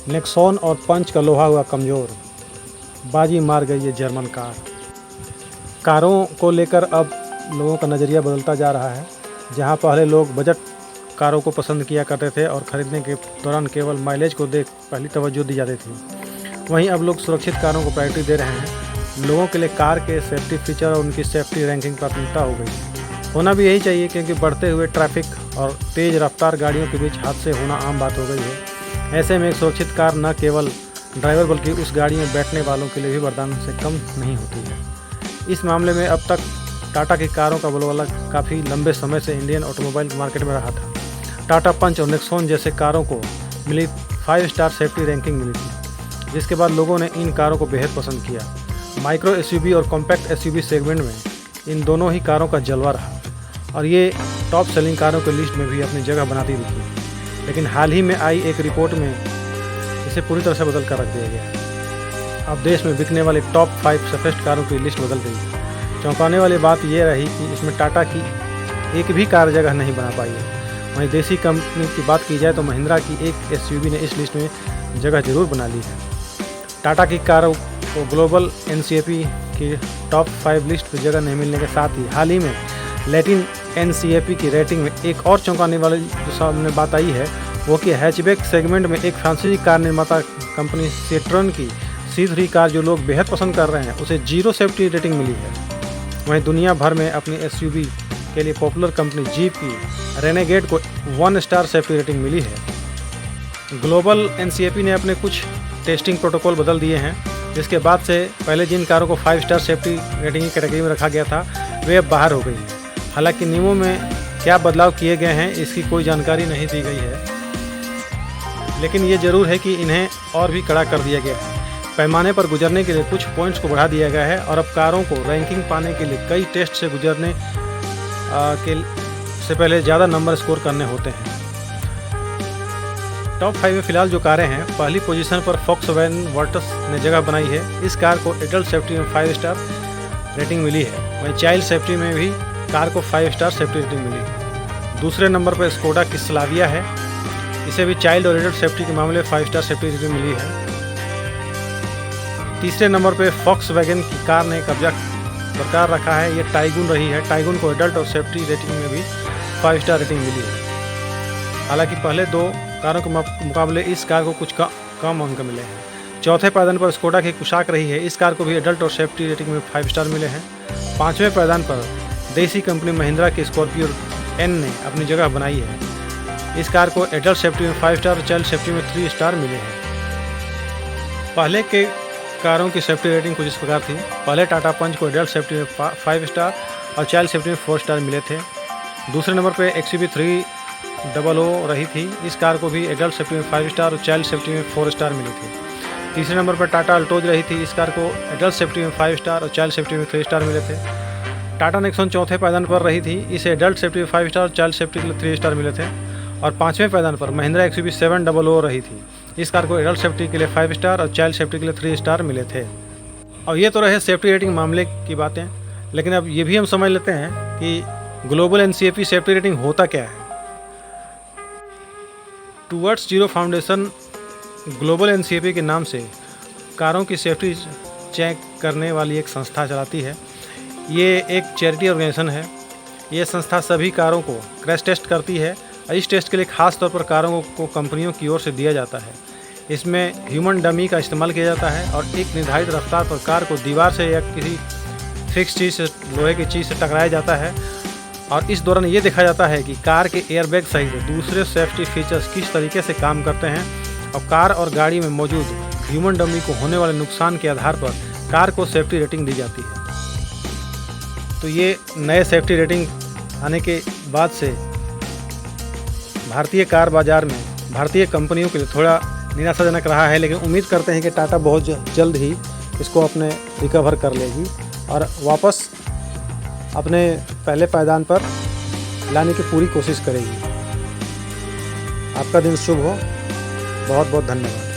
Nexon और पंच का लोहा हुआ कमज़ोर, बाजी मार गई ये जर्मन कार। कारों को लेकर अब लोगों का नज़रिया बदलता जा रहा है। जहां पहले लोग बजट कारों को पसंद किया करते थे और ख़रीदने के दौरान केवल माइलेज को देख पहली तवज्जो दी जाती थी, वहीं अब लोग सुरक्षित कारों को प्रायोरिटी दे रहे हैं। लोगों के लिए कार के सेफ्टी फीचर और उनकी सेफ्टी रैंकिंग प्राथमिकता हो गई। होना भी यही चाहिए, क्योंकि बढ़ते हुए ट्रैफिक और तेज़ रफ्तार गाड़ियों के बीच हादसे होना आम बात हो गई है। ऐसे में एक सुरक्षित कार न केवल ड्राइवर बल्कि उस गाड़ी में बैठने वालों के लिए भी वरदान से कम नहीं होती है। इस मामले में अब तक टाटा की कारों का बोलबाला काफ़ी लंबे समय से इंडियन ऑटोमोबाइल मार्केट में रहा था। टाटा पंच और नेक्सॉन जैसे कारों को मिली 5 स्टार सेफ्टी रैंकिंग मिली थी, जिसके बाद लोगों ने इन कारों को बेहद पसंद किया। माइक्रो एसयूवी और कॉम्पैक्ट एसयूवी सेगमेंट में इन दोनों ही कारों का जलवा रहा और ये टॉप सेलिंग कारों की लिस्ट में भी अपनी जगह बनाती दिखी। लेकिन हाल ही में आई एक रिपोर्ट में इसे पूरी तरह से बदल कर रख दिया गया। अब देश में बिकने वाली टॉप 5 सफेस्ट कारों की लिस्ट बदल गई। चौंकाने वाली बात यह रही कि इसमें टाटा की एक भी कार जगह नहीं बना पाई है। वहीं देसी कंपनी की बात की जाए तो महिंद्रा की एक एसयूवी ने इस लिस्ट में जगह जरूर बना ली है। टाटा की कारों को ग्लोबल एनसीएपी की टॉप 5 लिस्ट पर जगह नहीं मिलने के साथ ही हाल ही में लैटिन एनसीएपी की रेटिंग में एक और चौंकाने वाली जो सामने बात आई है वो कि हैचबैक सेगमेंट में एक फ्रांसीसी कार निर्माता कंपनी सिट्रोन की C3 कार जो लोग बेहद पसंद कर रहे हैं उसे 0 सेफ्टी रेटिंग मिली है। वहीं दुनिया भर में अपनी एसयूवी के लिए पॉपुलर कंपनी जीप की रेनेगेड को 1 स्टार सेफ्टी रेटिंग मिली है। ग्लोबल एनसीएपी ने अपने कुछ टेस्टिंग प्रोटोकॉल बदल दिए हैं, जिसके बाद से पहले जिन कारों को 5 स्टार सेफ्टी रेटिंग की कैटेगरी में रखा गया था वे अब बाहर हो गई हैं। हालांकि नियमों में क्या बदलाव किए गए हैं इसकी कोई जानकारी नहीं दी गई है, लेकिन ये ज़रूर है कि इन्हें और भी कड़ा कर दिया गया है। पैमाने पर गुजरने के लिए कुछ पॉइंट्स को बढ़ा दिया गया है और अब कारों को रैंकिंग पाने के लिए कई टेस्ट से गुजरने से पहले ज़्यादा नंबर स्कोर करने होते हैं। टॉप 5 में फिलहाल जो कारें हैं, पहली पोजीशन पर फॉक्सवैगन वर्टस ने जगह बनाई है। इस कार को एडल्ट सेफ्टी में 5 स्टार रेटिंग मिली है। वहीं चाइल्ड सेफ्टी में भी कार को 5 स्टार सेफ्टी रेटिंग मिली है। दूसरे नंबर पर स्कोडा की स्लाविया है, इसे भी चाइल्ड और एडल्ट सेफ्टी के मामले में 5 स्टार सेफ्टी रेटिंग मिली है। तीसरे नंबर पर फॉक्सवैगन की कार ने कब्जा बरकरार रखा है, ये टाइगुन रही है। टाइगुन को एडल्ट और सेफ्टी रेटिंग में भी 5 स्टार रेटिंग मिली है। हालांकि पहले 2 कारों के मुकाबले इस कार को कुछ कम अंक मिले हैं। चौथे पायदान पर स्कोडा की कुशाक रही है, इस कार को भी एडल्ट और सेफ्टी रेटिंग में 5 स्टार मिले हैं। 5वें पायदान पर देसी कंपनी महिंद्रा की स्कॉर्पियो एन ने अपनी जगह बनाई है। इस कार को एडल्ट सेफ्टी में 5 स्टार और चाइल्ड सेफ्टी में 3 स्टार मिले हैं। पहले के कारों की सेफ्टी रेटिंग कुछ इस प्रकार थी। पहले टाटा पंच को एडल्ट सेफ्टी में 5 स्टार और चाइल्ड सेफ्टी में 4 स्टार मिले थे। दूसरे नंबर पर XUV 300 रही थी, इस कार को भी एडल्ट सेफ्टी में 5 स्टार और चाइल्ड सेफ्टी में 4 स्टार मिले थे। तीसरे नंबर पर टाटा अल्टोज रही थी, इस कार को एडल्ट सेफ्टी में 5 स्टार और चाइल्ड सेफ्टी में 3 स्टार मिले थे। टाटा नेक्सॉन चौथे पायदान पर रही थी, इसे एडल्ट सेफ्टी में 5 स्टार और चाइल्ड सेफ्टी के लिए 3 स्टार मिले थे। और 5वें पायदान पर महिंद्रा XUV 700 रही थी, इस कार को एडल्ट सेफ्टी के लिए 5 स्टार और चाइल्ड सेफ्टी के लिए 3 स्टार मिले थे। और ये तो रहे सेफ्टी रेटिंग मामले की बातें, लेकिन अब ये भी हम समझ लेते हैं कि ग्लोबल एनसीएपी सेफ्टी रेटिंग होता क्या है। Towards zero foundation global NCAP के नाम से कारों की सेफ्टी चेक करने वाली एक संस्था चलाती है। ये एक चैरिटी ऑर्गेनाइजेशन है। ये संस्था सभी कारों को क्रैश टेस्ट करती है और इस टेस्ट के लिए खास तौर पर कारों को कंपनियों की ओर से दिया जाता है। इसमें ह्यूमन डमी का इस्तेमाल किया जाता है और एक निर्धारित रफ्तार पर कार को दीवार से या किसी फिक्स चीज़ से, लोहे की चीज़ से टकराया जाता है और इस दौरान ये देखा जाता है कि कार के एयरबैग सहित दूसरे सेफ्टी फीचर्स किस तरीके से काम करते हैं और कार और गाड़ी में मौजूद ह्यूमन डमी को होने वाले नुकसान के आधार पर कार को सेफ्टी रेटिंग दी जाती है। तो ये नए सेफ्टी रेटिंग आने के बाद से भारतीय कार बाज़ार में भारतीय कंपनियों के लिए थोड़ा निराशाजनक रहा है, लेकिन उम्मीद करते हैं कि टाटा बहुत जल्द ही इसको अपने रिकवर कर लेगी और वापस अपने पहले पायदान पर लाने की पूरी कोशिश करेगी। आपका दिन शुभ हो। बहुत बहुत धन्यवाद।